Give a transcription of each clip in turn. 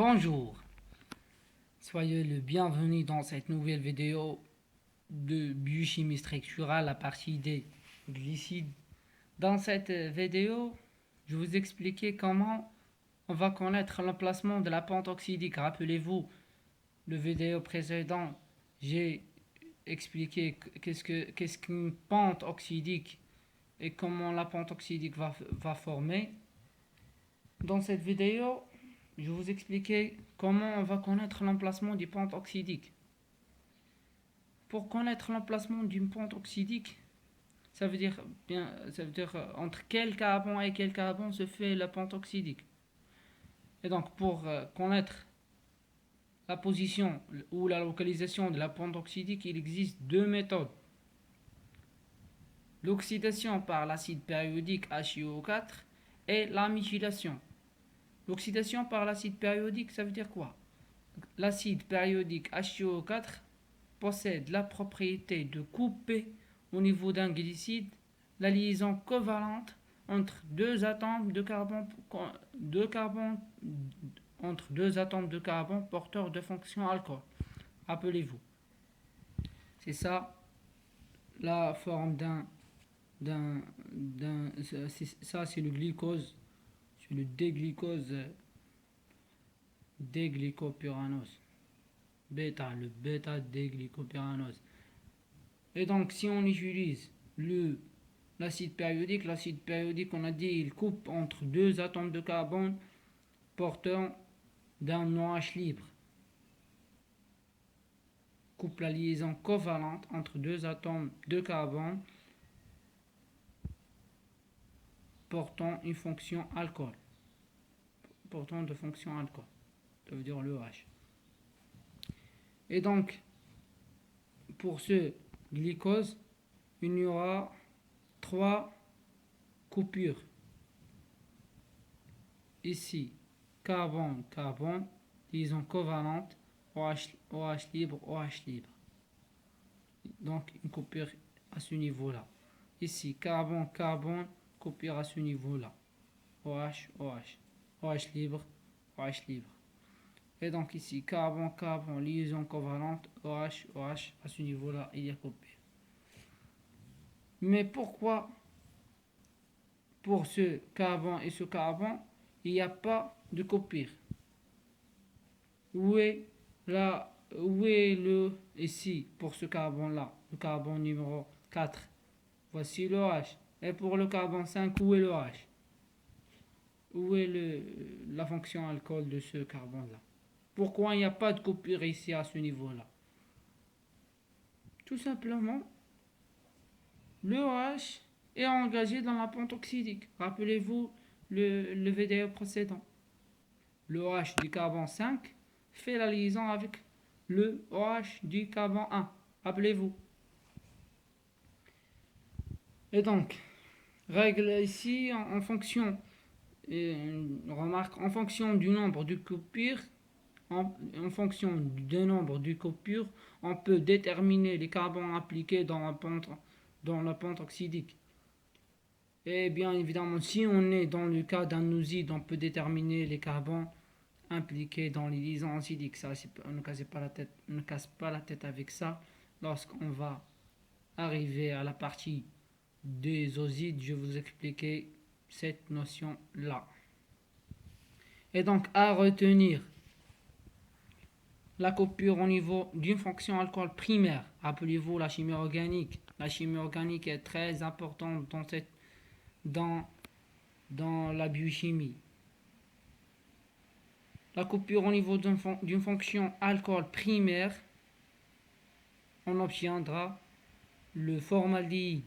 Bonjour, soyez le bienvenu dans cette nouvelle vidéo de biochimie structurale à partir des glucides. Dans cette vidéo, je vais vous expliquer comment on va connaître l'emplacement de la pente oxydique. Rappelez-vous, le vidéo précédent, j'ai expliqué qu'est-ce qu'une pente oxydique et comment la pente oxydique va former. Dans cette vidéo, je vais vous expliquer comment on va connaître l'emplacement des pentes oxydiques. Pour connaître l'emplacement d'une pente oxydique, ça veut dire entre quel carbone et quel carbone se fait la pente oxydique. Et donc pour connaître la position ou la localisation de la pente oxydique, il existe deux méthodes. L'oxydation par l'acide périodique HiO4 et la méthylation. L'oxydation par l'acide périodique, ça veut dire quoi? L'acide périodique HiO4 possède la propriété de couper au niveau d'un glycide la liaison covalente entre deux atomes de carbone, porteurs de fonction alcool. Rappelez-vous, c'est ça la forme c'est le glucose, c'est le déglycopyranose. Le bêta déglycopyranose. Et donc, si on utilise l'acide périodique, on a dit, il coupe entre deux atomes de carbone portant d'un OH libre. Coupe la liaison covalente entre deux atomes de carbone portant une fonction alcool. Portant de fonction alcool. Ça veut dire le OH. Et donc, pour ce glucose, il y aura trois coupures. Ici, carbone, liaison covalente, OH libre. Donc, une coupure à ce niveau-là. Ici, carbone, coupure à ce niveau-là. OH libre. Et donc ici, carbone, liaison covalente, OH, à ce niveau-là, il y a coupure. Mais pourquoi pour ce carbone et ce carbone, il n'y a pas de coupure? Où est ici, pour ce carbone-là, le carbone numéro 4? Voici le OH. Et pour le carbone 5, où est le OH? Où est la fonction alcool de ce carbone-là? Pourquoi il n'y a pas de coupure ici à ce niveau-là? Tout simplement, le OH est engagé dans la pente oxydique. Rappelez-vous le vidéo précédent. Le OH du carbone 5 fait la liaison avec le OH du carbone 1. Rappelez-vous. Et donc, règle ici en fonction, en fonction du nombre de coupures, en fonction du nombre de coupures, on peut déterminer les carbones appliqués dans la pente oxydique. Et bien évidemment, si on est dans le cas d'un oxyde, on peut déterminer les carbones impliqués dans les liaisons oxydiques. Ça, on ne casse pas la tête avec ça. Lorsqu'on va arriver à la partie des oxydes, je vais vous expliquer cette notion-là. Et donc, à retenir, la coupure au niveau d'une fonction alcool primaire. Rappelez-vous la chimie organique. La chimie organique est très importante dans la biochimie. La coupure au niveau d'une fonction alcool primaire, on obtiendra le formaldéhyde.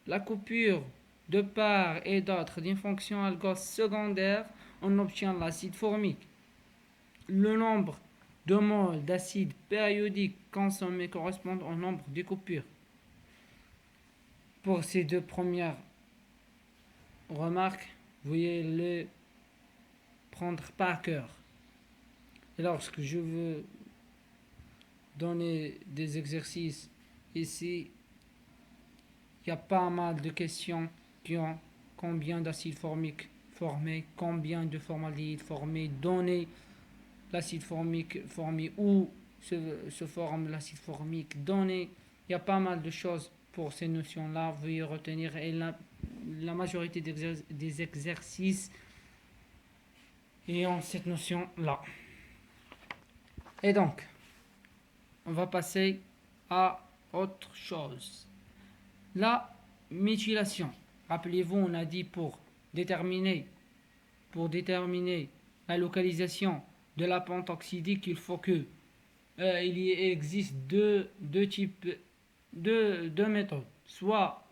La coupure de part et d'autre d'une fonction alcool secondaire, on obtient l'acide formique. Le nombre de moles d'acide périodique consommé correspond au nombre de coupures. Pour ces deux premières remarques, veuillez les prendre par cœur. Et lorsque je veux donner des exercices ici, il y a pas mal de questions qui ont combien d'acide formique formé, combien de formaldéhyde formé, donner l'acide formique formé, où se forme l'acide formique donné. Il y a pas mal de choses pour ces notions-là, veuillez retenir. Et la majorité des exercices ayant cette notion-là. Et donc, on va passer à autre chose. La méthylation. Rappelez-vous, on a dit pour déterminer la localisation de la pente oxydique, il faut que il y existe deux méthodes. Soit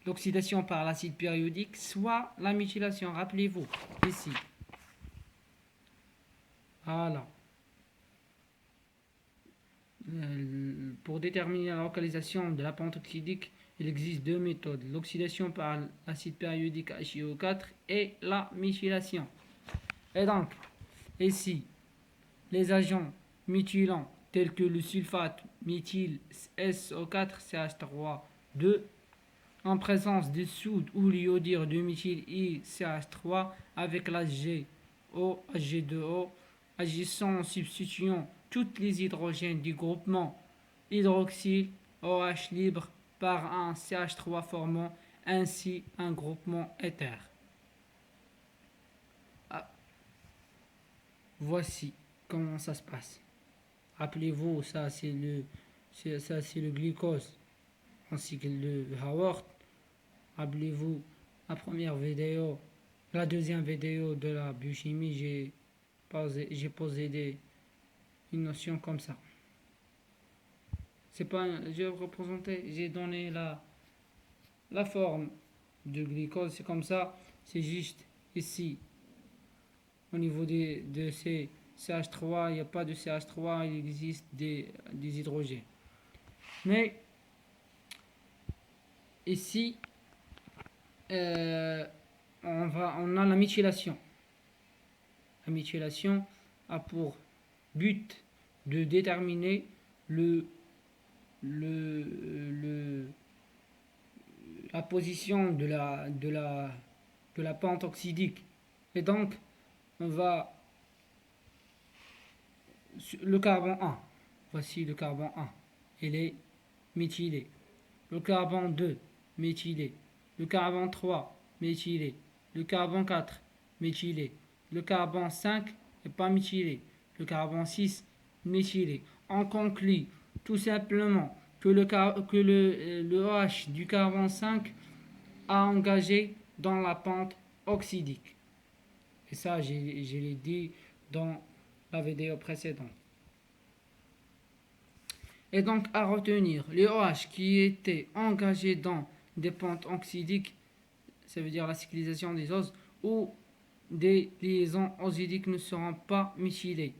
l'oxydation par l'acide périodique, soit la méthylation. Rappelez-vous, ici. Voilà. Pour déterminer la localisation de la pente oxydique, il existe deux méthodes. L'oxydation par l'acide périodique HiO4 et la méthylation. Et donc, ici, les agents méthylants tels que le sulfate méthyl SO4 CH3 en présence de soude ou l'iodure de méthyl ICH3 avec l'HGO, Hg2O, agissant en substituant tous les hydrogènes du groupement hydroxyle OH libre par un CH3 formant ainsi un groupement éther. Voici comment ça se passe. Rappelez-vous, ça c'est le glucose en cycle de Haworth. Rappelez-vous la première vidéo, la deuxième vidéo de la biochimie, j'ai posé une notion comme ça. C'est pas, j'ai donné la forme de glucose, c'est comme ça, c'est juste ici. Au niveau de ces CH3, il n'y a pas de CH3, il existe des hydrogènes. Mais ici, on a la méthylation. La méthylation a pour but de déterminer la position de la pente oxydique. Et donc, on va le carbone 1. Voici le carbone 1. Il est méthylé. Le carbone 2, méthylé. Le carbone 3, méthylé. Le carbone 4, méthylé. Le carbone 5 n'est pas méthylé. Le carbone 6, méthylé. On conclut tout simplement que le OH du carbone 5 a engagé dans la pente oxydique. Et ça, je l'ai dit dans la vidéo précédente. Et donc, à retenir, les OH qui étaient engagés dans des pentes oxydiques, ça veut dire la cyclisation des oses, ou des liaisons oxydiques ne seront pas méthylées.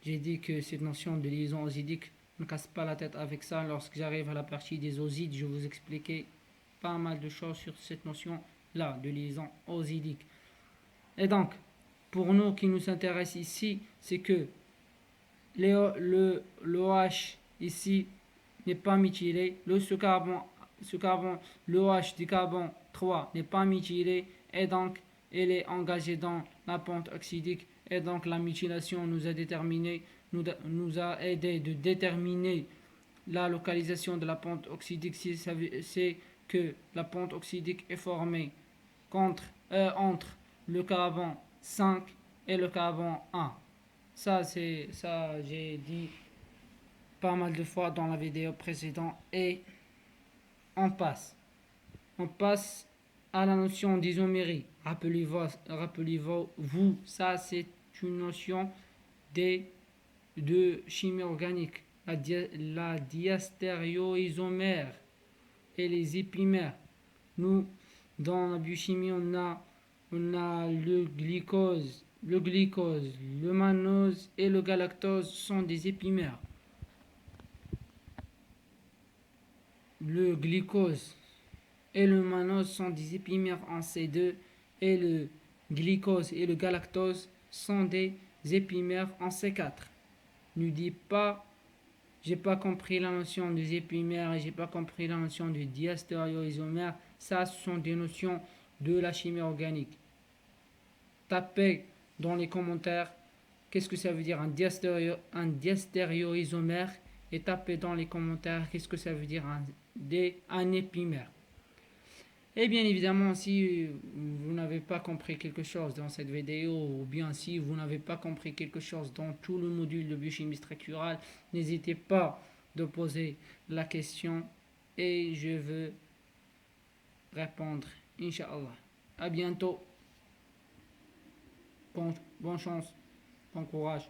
J'ai dit que cette notion de liaison oxydique, ne casse pas la tête avec ça. Lorsque j'arrive à la partie des osides, je vais vous expliquer pas mal de choses sur cette notion-là de liaison oxydique. Et donc, pour nous qui nous intéresse ici, c'est que le OH ici n'est pas méthylé, le OH du carbone 3 n'est pas méthylé, et donc il est engagé dans la pente oxydique, et donc la méthylation nous a aidé de déterminer la localisation de la pente oxydique. C'est que la pente oxydique est formée entre le carbone 5 et le carbone 1. Ça, j'ai dit pas mal de fois dans la vidéo précédente. Et on passe à la notion d'isomérie. Rappelez-vous, ça c'est une notion de chimie organique. La diastéréoisomère et les épimères. Nous, dans la biochimie, on a le glucose, le mannose et le galactose sont des épimères. Le glucose et le mannose sont des épimères en C2, et le glucose et le galactose sont des épimères en C4. Ne dis pas j'ai pas compris la notion des épimères et j'ai pas compris la notion de diastéréoisomère. Ça, ce sont des notions de la chimie organique. Tapez dans les commentaires qu'est-ce que ça veut dire un diastéréoisomère et tapez dans les commentaires qu'est-ce que ça veut dire un épimère. Et bien évidemment, si vous n'avez pas compris quelque chose dans cette vidéo, ou bien si vous n'avez pas compris quelque chose dans tout le module de biochimie structurale, n'hésitez pas de poser la question et je veux répondre, Inch'Allah. À bientôt. Bonne chance, bon courage.